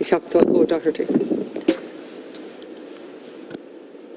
Doherty.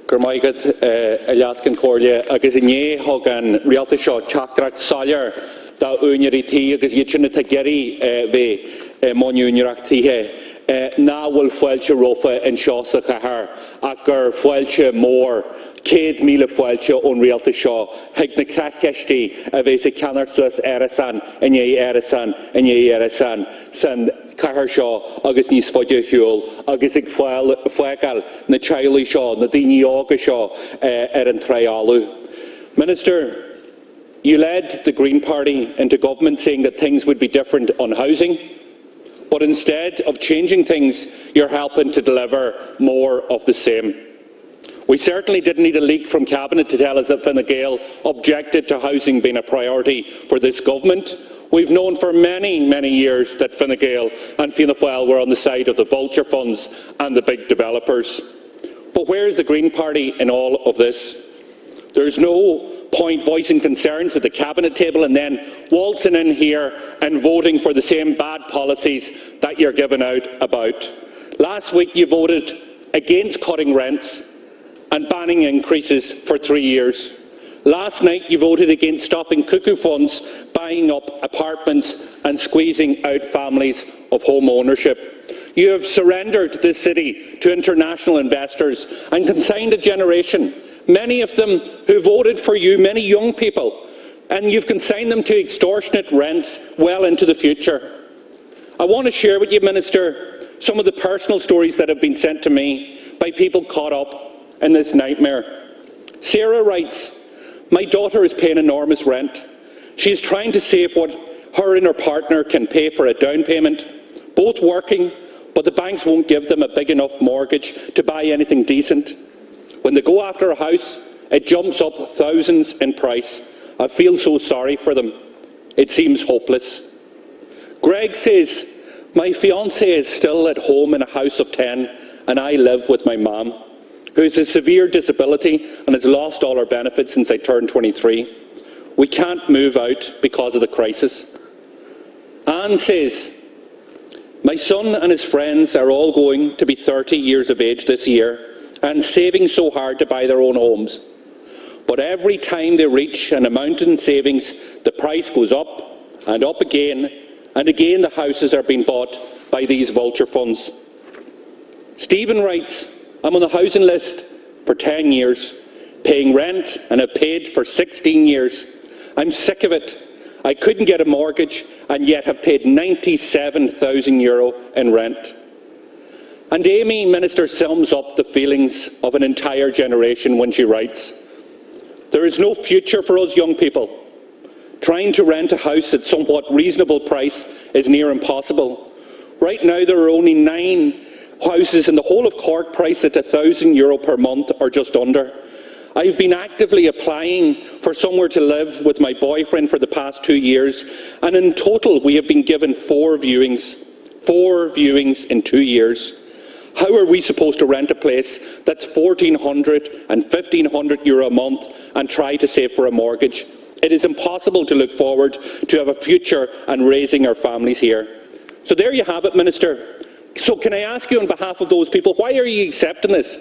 Gurmaigad Alaskan Cordia agus Inye Hogan Realta Shaw Chatrak Sawyer da Uniriti agus Yichin Tageri ve Monunyak Tihe na will Fulture Rofa and Shawsa Kahar Akur Fulture more Kate Mila Fulture on Realta Shaw Higna Krakeshti Avesa Canartus Erasan and Ye Erasan and Ye Erasan San Cahar Shaw, August Nis Fodja Huel, August Fuegal, na Chiley Shaw, na Dini Oga Shaw, Erin Trialu. Minister, you led the Green Party into government saying that things would be different on housing, but instead of changing things, you're helping to deliver more of the same. We certainly didn't need a leak from Cabinet to tell us that Fine Gael objected to housing being a priority for this government. We've known for many years that Fine Gael and Fianna Fáil were on the side of the vulture funds and the big developers. But where is the Green Party in all of this? There's no point voicing concerns at the Cabinet table and then waltzing in here and voting for the same bad policies that you're giving out about. Last week you voted against cutting rents and banning increases for 3 years. Last night you voted against stopping cuckoo funds buying up apartments and squeezing out families of home ownership. You have surrendered this city to international investors and consigned a generation, many of them who voted for you, many young people, and you've consigned them to extortionate rents well into the future. I want to share with you, Minister, some of the personal stories that have been sent to me by people caught up in this nightmare. Sarah writes, "My daughter is paying enormous rent. She is trying to save what her and her partner can pay for a down payment, both working, but the banks won't give them a big enough mortgage to buy anything decent. When they go after a house, it jumps up thousands in price. I feel so sorry for them. It seems hopeless." Greg says, "My fiancé is still at home in a house of 10 and I live with my mum, who has a severe disability and has lost all her benefits since I turned 23. We can't move out because of the crisis." Anne says, "My son and his friends are all going to be 30 years of age this year and saving so hard to buy their own homes. But every time they reach an amount in savings, the price goes up and up again, and again the houses are being bought by these vulture funds." Stephen writes, "I'm on the housing list for 10 years, paying rent and have paid for 16 years. I'm sick of it. I couldn't get a mortgage and yet have paid €97,000 in rent." And Amy, Minister, sums up the feelings of an entire generation when she writes, "There is no future for us young people. Trying to rent a house at somewhat reasonable price is near impossible. Right now there are only 9 houses in the whole of Cork priced at €1,000 per month or just under. I've been actively applying for somewhere to live with my boyfriend for the past 2 years, and in total we have been given 4 viewings. 4 viewings in 2 years. How are we supposed to rent a place that's €1,400 and €1,500 a month and try to save for a mortgage? It is impossible to look forward to have a future and raising our families here." So there you have it, Minister. So can I ask you on behalf of those people, why are you accepting this?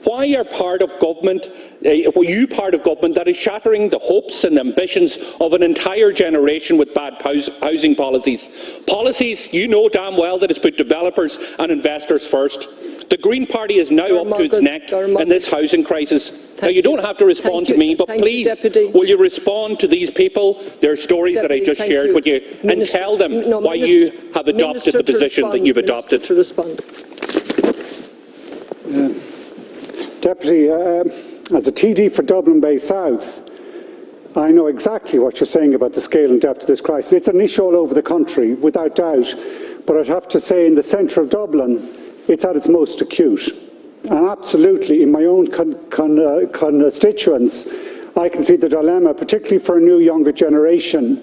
Why are part of government, you part of government that is shattering the hopes and ambitions of an entire generation with bad housing policies? Policies you know damn well that has put developers and investors first. The Green Party is now up to its neck in this housing crisis. Now you don't have to respond to me, but please, will you respond to these people, their stories that I just shared with you, and tell them why you have adopted the position that you've adopted? Deputy, as a TD for Dublin Bay South, I know exactly what you're saying about the scale and depth of this crisis. It's an issue all over the country, without doubt, but I'd have to say in the centre of Dublin, it's at its most acute. And absolutely, in my own constituents, I can see the dilemma, particularly for a new, younger generation.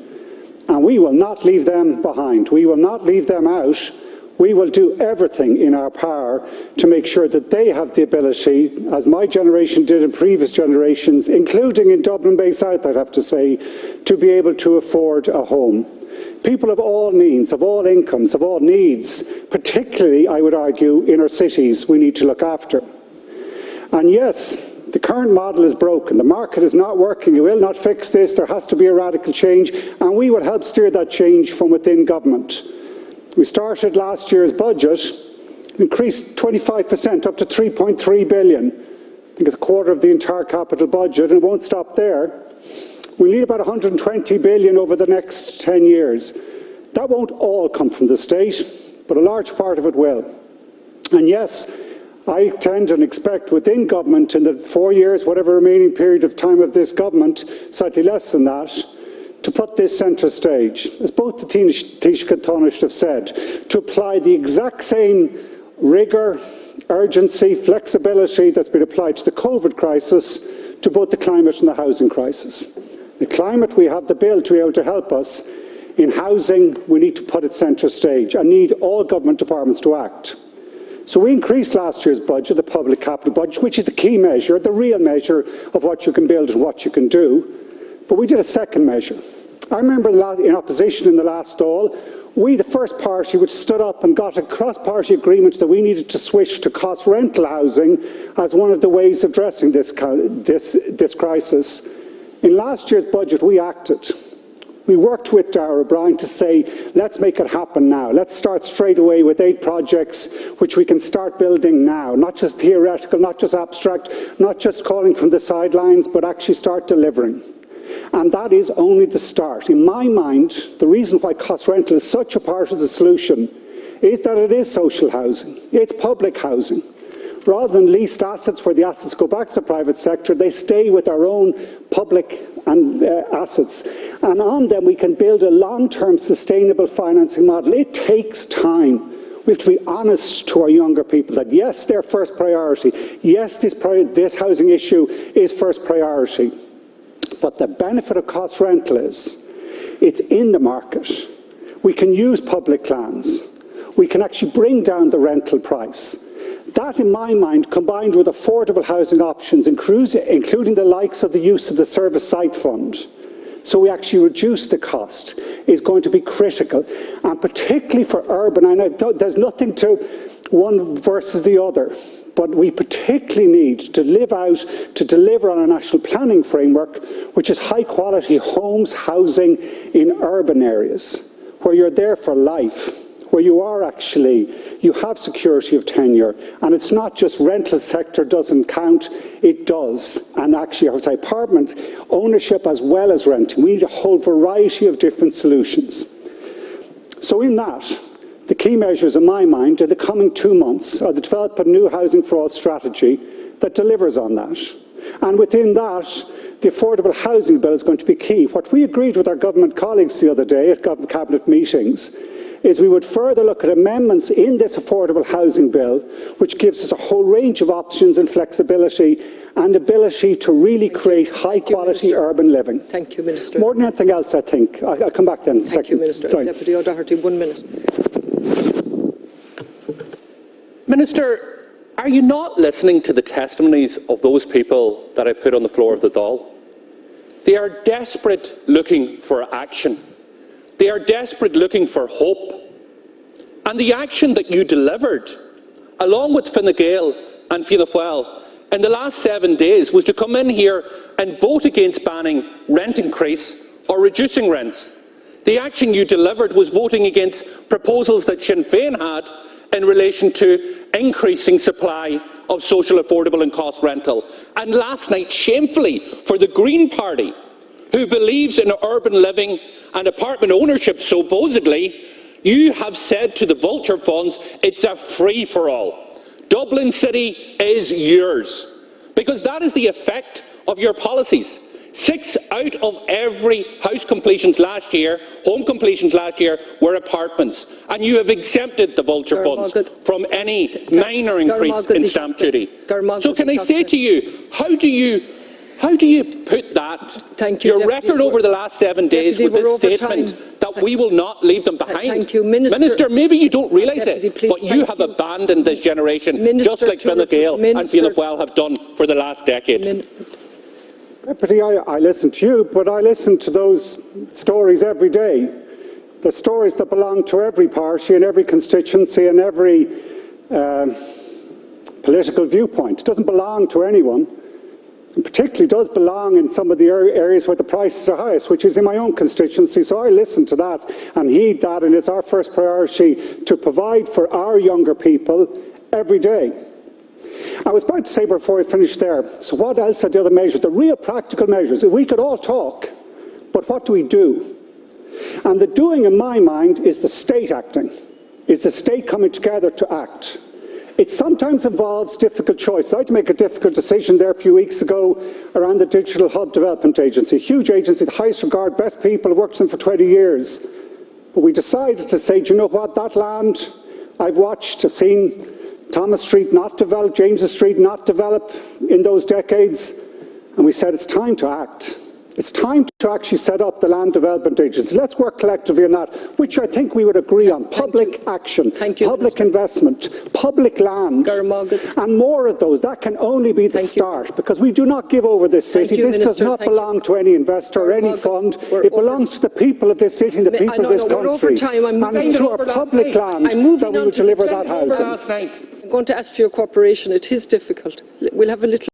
And we will not leave them behind. We will not leave them out. We will do everything in our power to make sure that they have the ability, as my generation did in previous generations, including in Dublin Bay South, I'd have to say, to be able to afford a home. People of all means, of all incomes, of all needs, particularly, I would argue, inner cities, we need to look after. And yes, the current model is broken. The market is not working. It will not fix this. There has to be a radical change, and we will help steer that change from within government. We started last year's budget, increased 25% up to 3.3 billion. I think it's a quarter of the entire capital budget, and it won't stop there. We need about 120 billion over the next 10 years. That won't all come from the state, but a large part of it will. And yes, I tend and expect within government in the 4 years, whatever remaining period of time of this government, slightly less than that, to put this centre stage, as both the Taoiseach and Taoiseach have said, to apply the exact same rigour, urgency, flexibility that's been applied to the COVID crisis to both the climate and the housing crisis. The climate, we have the bill to be able to help us. In housing, we need to put it centre stage and need all government departments to act. So we increased last year's budget, the public capital budget, which is the key measure, the real measure of what you can build and what you can do. But we did a second measure. I remember in opposition in the last Dáil, we, the first party, which stood up and got a cross-party agreement that we needed to switch to cost rental housing as one of the ways of addressing this crisis. In last year's budget, we acted. We worked with Darragh O'Brien to say, let's make it happen now. Let's start straight away with 8 projects which we can start building now, not just theoretical, not just abstract, not just calling from the sidelines, but actually start delivering. And that is only the start. In my mind, the reason why cost rental is such a part of the solution is that it is social housing. It's public housing. Rather than leased assets where the assets go back to the private sector, they stay with our own public assets. And on them we can build a long-term sustainable financing model. It takes time. We have to be honest to our younger people that yes, their first priority. Yes, this housing issue is first priority. But the benefit of cost rental is it's in the market. We can use public lands. We can actually bring down the rental price. That, in my mind, combined with affordable housing options, including the likes of the use of the Service Site Fund, so we actually reduce the cost, is going to be critical. And particularly for urban, I know there's nothing to one versus the other, but we particularly need to deliver on a national planning framework, which is high-quality homes, housing in urban areas, where you're there for life, where you have security of tenure, and it's not just rental sector doesn't count, it does. And actually, I would say apartment ownership as well as renting. We need a whole variety of different solutions. So in that, the key measures in my mind in the coming 2 months are to develop a new housing for all strategy that delivers on that. And within that, the affordable housing bill is going to be key. What we agreed with our government colleagues the other day at government cabinet meetings is we would further look at amendments in this affordable housing bill, which gives us a whole range of options and flexibility and ability to really create high-quality urban living. Thank you, Minister. More than anything else, I think. I'll come back then in a second. Thank you, Minister. Sorry. Deputy O'Doherty, 1 minute. Minister, are you not listening to the testimonies of those people that I put on the floor of the Dáil? They are desperate looking for action. They are desperate looking for hope. And the action that you delivered, along with Fine Gael and Fianna Fáil, in the last 7 days was to come in here and vote against banning rent increase or reducing rents. The action you delivered was voting against proposals that Sinn Féin had in relation to increasing supply of social, affordable and cost rental. And last night, shamefully, for the Green Party, who believes in urban living and apartment ownership supposedly, you have said to the Vulture funds it's a free-for-all. Dublin City is yours. Because that is the effect of your policies. 6 out of every house completions last year, home completions last year, were apartments. And you have exempted the Vulture funds from any minor increase in stamp duty. So can I say to you, how do you put that, your record over the last 7 days with this statement that we will not leave them behind? Thank you, Minister, maybe you don't realise it, but you have abandoned this generation, just like Fine Gael and Fianna Fáil have done for the last decade. Deputy, I listen to you, but I listen to those stories every day. the stories that belong to every party and every constituency and every political viewpoint. It doesn't belong to anyone. It particularly does belong in some of the areas where the prices are highest, which is in my own constituency. So I listen to that and heed that, and it's our first priority to provide for our younger people every day. I was about to say before I finish there, so what else are the other measures? The real practical measures. We could all talk, but what do we do? And the doing, in my mind, is the state acting, is the state coming together to act. It sometimes involves difficult choices. I had to make a difficult decision there a few weeks ago around the Digital Hub Development Agency, a huge agency, the highest regard, best people, I've worked with them for 20 years. But we decided to say, do you know what, that land I've watched, I've seen Thomas Street not develop, James's Street not develop in those decades, and we said it's time to act. It's time to actually set up the Land Development Agency. Let's work collectively on that, which I think we would agree on. Public action, public investment, public land, and more of those. That can only be the start, because we do not give over this city. This does not belong to any investor or any fund. It belongs to the people of this city and the people of this country. And it's through our public land that we will deliver that housing. I'm going to ask for your cooperation. It is difficult. We'll have a little